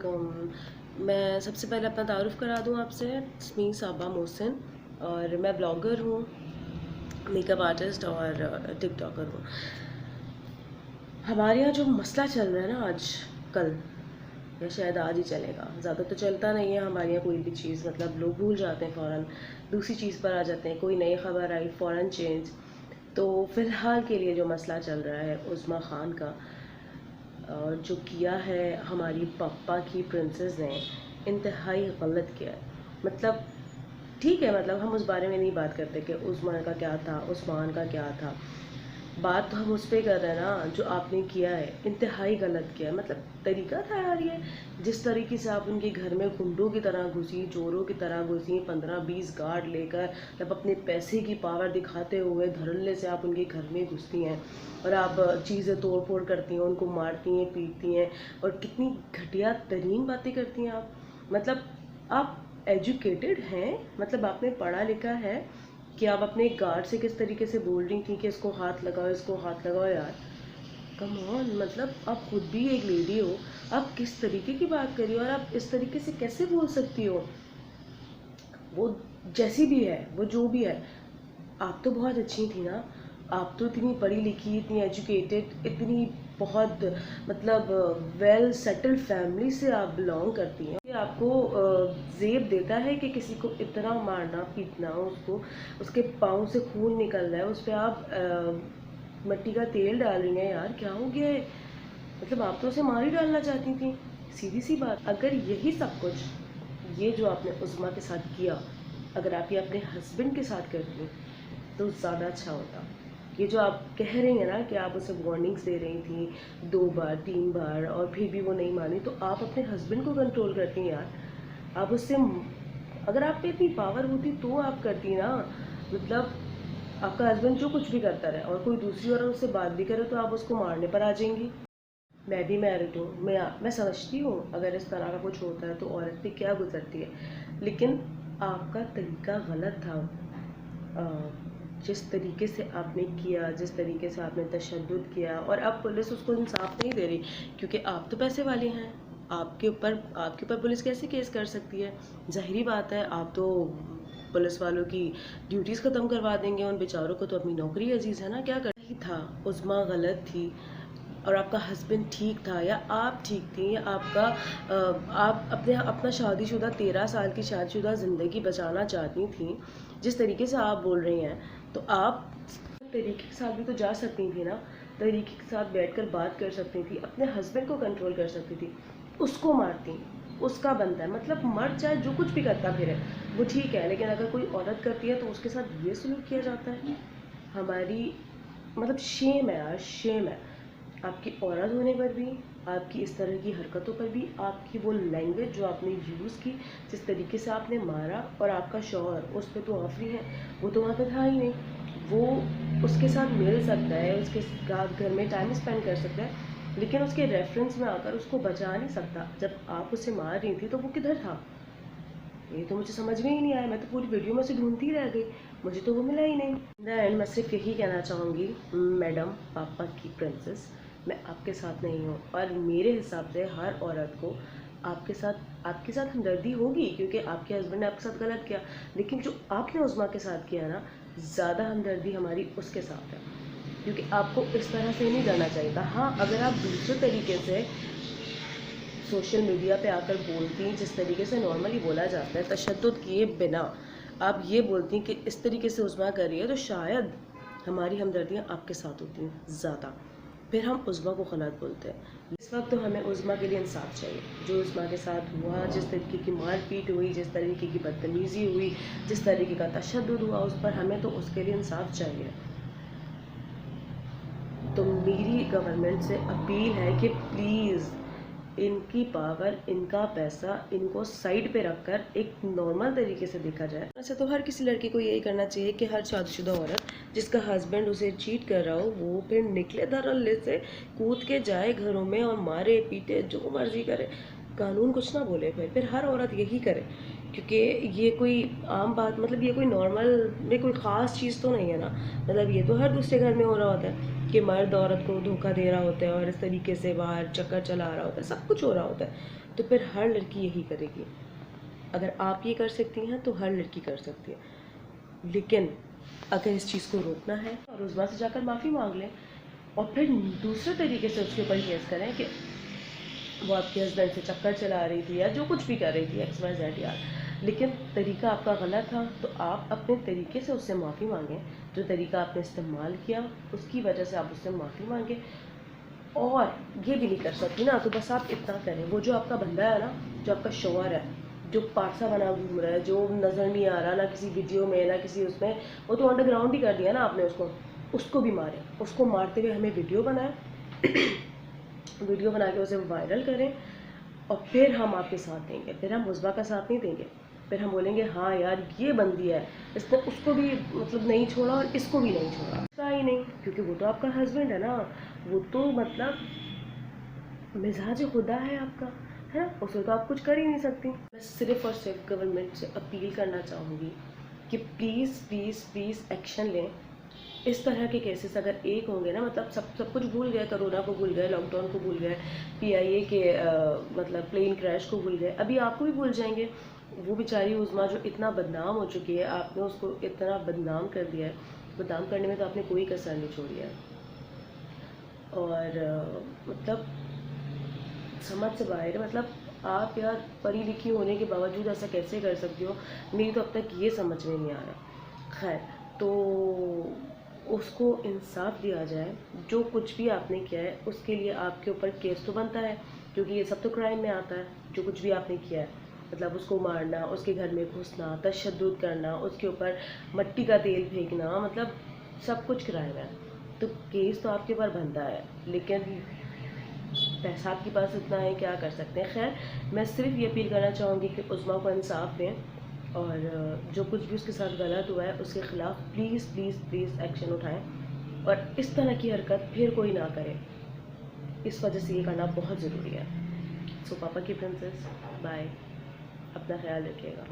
वालेकुम। मैं सबसे पहले अपना तारुफ़ करा दूँ आपसे। इट्स मी साबा मोहसिन और मैं ब्लॉगर हूँ, मेकअप आर्टिस्ट और टिकटॉकर हूँ। हमारे यहाँ जो मसला चल रहा है ना आज कल या शायद आज ही चलेगा, ज़्यादा तो चलता नहीं है हमारे यहाँ कोई भी चीज़, मतलब लोग भूल जाते हैं फ़ौरन, दूसरी चीज़ पर आ जाते हैं। कोई नई खबर आई फ़ौरन चेंज। तो फ़िलहाल के लिए जो मसला चल रहा है उस्मा खान का, और जो किया है हमारी पापा की प्रिंसेस ने, इंतहाई गलत किया है। मतलब ठीक है, मतलब हम उस बारे में नहीं बात करते कि उस्मान का क्या था, उस्मान का क्या था। बात तो हम उस पर कर रहे हैं ना, जो आपने किया है इंतहाई गलत किया है। मतलब तरीका था यार ये, जिस तरीके से आप उनके घर में गुंडों की तरह घुसी, चोरों की तरह घुसी, 15-20 गार्ड लेकर, जब अपने पैसे की पावर दिखाते हुए धड़ल्ले से आप उनके घर में घुसती हैं और आप चीज़ें तोड़ फोड़ करती हैं, उनको मारती हैं, पीटती हैं, और कितनी घटिया तरीन बातें करती हैं आप। मतलब आप एजुकेटेड हैं, मतलब आपने पढ़ा लिखा है कि आप अपने गार्ड से किस तरीके से बोल रही थी कि इसको हाथ लगाओ, इसको हाथ लगाओ। यार कम ऑन, मतलब आप खुद भी एक लेडी हो, आप किस तरीके की बात करी हो और आप इस तरीके से कैसे बोल सकती हो। वो जैसी भी है, वो जो भी है, आप तो बहुत अच्छी थी ना। आप तो इतनी पढ़ी लिखी, इतनी एजुकेटेड, इतनी बहुत मतलब वेल सेटल्ड फैमिली से आप बिलोंग करती हैं। ये आपको ज़ेब देता है कि किसी को इतना मारना पीटना, उसको उसके पाँव से खून निकल रहा है, उस पर आप मिट्टी का तेल डाल रही हैं। यार क्या हो गया है, मतलब आप तो उसे मार ही डालना चाहती थी, सीधी सी बात। अगर यही सब कुछ, ये जो आपने उस्मा के साथ किया, अगर आप ये अपने हस्बैंड के साथ करती तो ज़्यादा अच्छा होता। ये जो आप कह रही हैं ना कि आप उसे वार्निंग्स दे रही थी 2 बार 3 बार और फिर भी वो नहीं मानी, तो आप अपने हस्बैंड को कंट्रोल करती हैं यार। आप उससे, अगर आप पे इतनी पावर होती तो आप करती ना। मतलब आपका हस्बैंड जो कुछ भी करता रहे और कोई दूसरी औरत उससे बात भी करे तो आप उसको मारने पर आ जाएंगी। मैं भी मैरिड हूँ, मैं समझती हूँ अगर इस तरह का कुछ होता है तो औरत पे क्या गुजरती है, लेकिन आपका तरीका गलत था। जिस तरीके से आपने किया, जिस तरीके से आपने तशद्दुद किया, और अब पुलिस उसको इंसाफ नहीं दे रही क्योंकि आप तो पैसे वाले हैं। आपके ऊपर पुलिस कैसे केस कर सकती है? ज़ाहिरी बात है, आप तो पुलिस वालों की ड्यूटीज़ ख़त्म करवा देंगे। उन बेचारों को तो अपनी नौकरी अजीज़ है ना। क्या कर ही था, उस्मा गलत थी और आपका हस्बैंड ठीक था, या आप ठीक थी, या आप अपना शादीशुदा 13 साल की शादीशुदा ज़िंदगी बचाना चाहती थी। जिस तरीके से आप बोल रही हैं, तो आप तरीके के साथ भी तो जा सकती थी ना, तरीके के साथ बैठकर बात कर सकती थी, अपने हस्बैंड को कंट्रोल कर सकती थी। उसको मारती, उसका बनता है, मतलब मर्द चाहे जो कुछ भी करता फिरे वो ठीक है, लेकिन अगर कोई औरत करती है तो उसके साथ ये सलूक किया जाता है। हमारी मतलब शेम है यार, शेम है। आपकी औरत होने पर भी, आपकी इस तरह की हरकतों पर भी, आपकी वो लैंग्वेज जो आपने यूज़ की, जिस तरीके से आपने मारा, और आपका शौहर उस पर तो आफरी है, वो तो वहाँ पे था ही नहीं। वो उसके साथ मिल सकता है, उसके साथ घर में टाइम स्पेंड कर सकता है, लेकिन उसके रेफरेंस में आकर उसको बचा नहीं सकता। जब आप उसे मार रही थी तो वो किधर था, ये तो मुझे समझ में ही नहीं आया। मैं तो पूरी वीडियो में से ढूंढती रह गई, मुझे तो वो मिला ही नहीं। एंड मैं सिर्फ यही कहना चाहूँगी, मैडम पापा की प्रिंसेस, मैं आपके साथ नहीं हूँ, और मेरे हिसाब से हर औरत को आपके साथ हमदर्दी होगी क्योंकि आपके हस्बैंड ने आपके साथ गलत किया, लेकिन जो आपने उस्मा के साथ किया ना, ज़्यादा हमदर्दी हमारी उसके साथ है, क्योंकि आपको इस तरह से नहीं करना चाहिए था। हाँ, अगर आप दूसरे तरीके से सोशल मीडिया पे आकर बोलती, जिस तरीके से नॉर्मली बोला जाता है तशद्दुद किए बिना, आप ये बोलती कि इस तरीके से उस्मा कर रही है, तो शायद हमारी हमदर्दियाँ आपके साथ होती हैं ज़्यादा, फिर हम उस्मा को गलत बोलते हैं। इस वक्त तो हमें उस्मा के लिए इंसाफ चाहिए। जो उस्मा के साथ हुआ, जिस तरीके की मारपीट हुई, जिस तरीके की बदतमीज़ी हुई, जिस तरीके का तशद्दुद हुआ उस पर, हमें तो उसके लिए इंसाफ चाहिए। तो मेरी गवर्नमेंट से अपील है कि प्लीज़ इनकी पावर, इनका पैसा, इनको साइड पे रखकर एक नॉर्मल तरीके से देखा जाए। वैसे तो हर किसी लड़की को यही करना चाहिए कि हर शादीशुदा औरत जिसका हस्बैंड उसे चीट कर रहा हो, वो फिर निकले धड़ल्ले से, कूद के जाए घरों में और मारे पीटे, जो मर्जी करे, कानून कुछ ना बोले। फिर हर औरत यही करे, क्योंकि ये कोई आम बात, मतलब ये कोई नॉर्मल, ये कोई ख़ास चीज़ तो नहीं है ना। मतलब ये तो हर दूसरे घर में हो रहा होता है कि मर्द औरत को धोखा दे रहा होता है और इस तरीके से बाहर चक्कर चला रहा होता है, सब कुछ हो रहा होता है, तो फिर हर लड़की यही करेगी। अगर आप ये कर सकती हैं तो हर लड़की कर सकती है। लेकिन अगर इस चीज़ को रोकना है और उस से जाकर माफ़ी मांग लें और फिर दूसरे तरीके से उसके ऊपर केस करें कि वो आपके हस्बैंड से चक्कर चला रही थी या जो कुछ भी कर रही थी XYZ यार, लेकिन तरीका आपका गलत था, तो आप अपने तरीके से उससे माफ़ी मांगें। जो तरीका आपने इस्तेमाल किया उसकी वजह से आप उससे माफ़ी मांगें। और ये भी नहीं कर सकती ना, तो बस आप इतना करें, वो जो आपका बंदा है ना, जो आपका शोहर है, जो पारसा बना घूम रहा है, जो नज़र नहीं आ रहा ना किसी वीडियो में ना किसी उसमें, वो तो अंडरग्राउंड ही कर दिया ना आपने उसको भी मारें। उसको मारते हुए हमें वीडियो बनाएं वीडियो बना के उसे वायरल करें और फिर हम आपके साथ देंगे। फिर हम मुस्बा का साथ नहीं देंगे, फिर हम बोलेंगे हाँ यार ये बंदी है, इसने उसको भी मतलब नहीं छोड़ा और इसको भी नहीं छोड़ा, ऐसा ही नहीं, क्योंकि वो तो आपका हस्बैंड है ना, वो तो मतलब मिजाज खुदा है आपका, है ना, उसे तो आप कुछ कर ही नहीं सकती। मैं सिर्फ और सिर्फ गवर्नमेंट से अपील करना चाहूँगी कि प्लीज़ प्लीज़ प्लीज़ एक्शन लें। इस तरह के केसेस अगर एक होंगे ना, मतलब सब कुछ भूल गए, कोरोना को भूल गए, लॉकडाउन को भूल गए, PIA के मतलब प्लेन क्रैश को भूल गए, अभी आपको भी भूल जाएंगे। वो बेचारी उज़्मा जो इतना बदनाम हो चुकी है, आपने उसको इतना बदनाम कर दिया है, बदनाम करने में तो आपने कोई कसर नहीं छोड़ी है। और मतलब समझ से बाहर है, मतलब आप यार पढ़ी लिखी होने के बावजूद ऐसा कैसे कर सकती हो, मेरी तो अब तक ये समझ में नहीं आ रहा। खैर, तो उसको इंसाफ दिया जाए, जो कुछ भी आपने किया है उसके लिए आपके ऊपर केस तो बनता है, क्योंकि ये सब तो क्राइम में आता है। जो कुछ भी आपने किया है, मतलब उसको मारना, उसके घर में घुसना, तशद्दुद करना, उसके ऊपर मट्टी का तेल फेंकना, मतलब सब कुछ क्राइम है, तो केस तो आपके ऊपर बनता है। लेकिन पैसा आपके पास इतना है, क्या कर सकते हैं। खैर, मैं सिर्फ ये अपील करना चाहूँगी कि उज़्मा को इंसाफ दें और जो कुछ भी उसके साथ गलत हुआ है उसके ख़िलाफ़ प्लीज़ प्लीज़ प्लीज़ एक्शन उठाएं और इस तरह की हरकत फिर कोई ना करे। इस वजह से ये करना बहुत ज़रूरी है। सो पापा की प्रिंसेस, बाय, अपना ख्याल रखिएगा।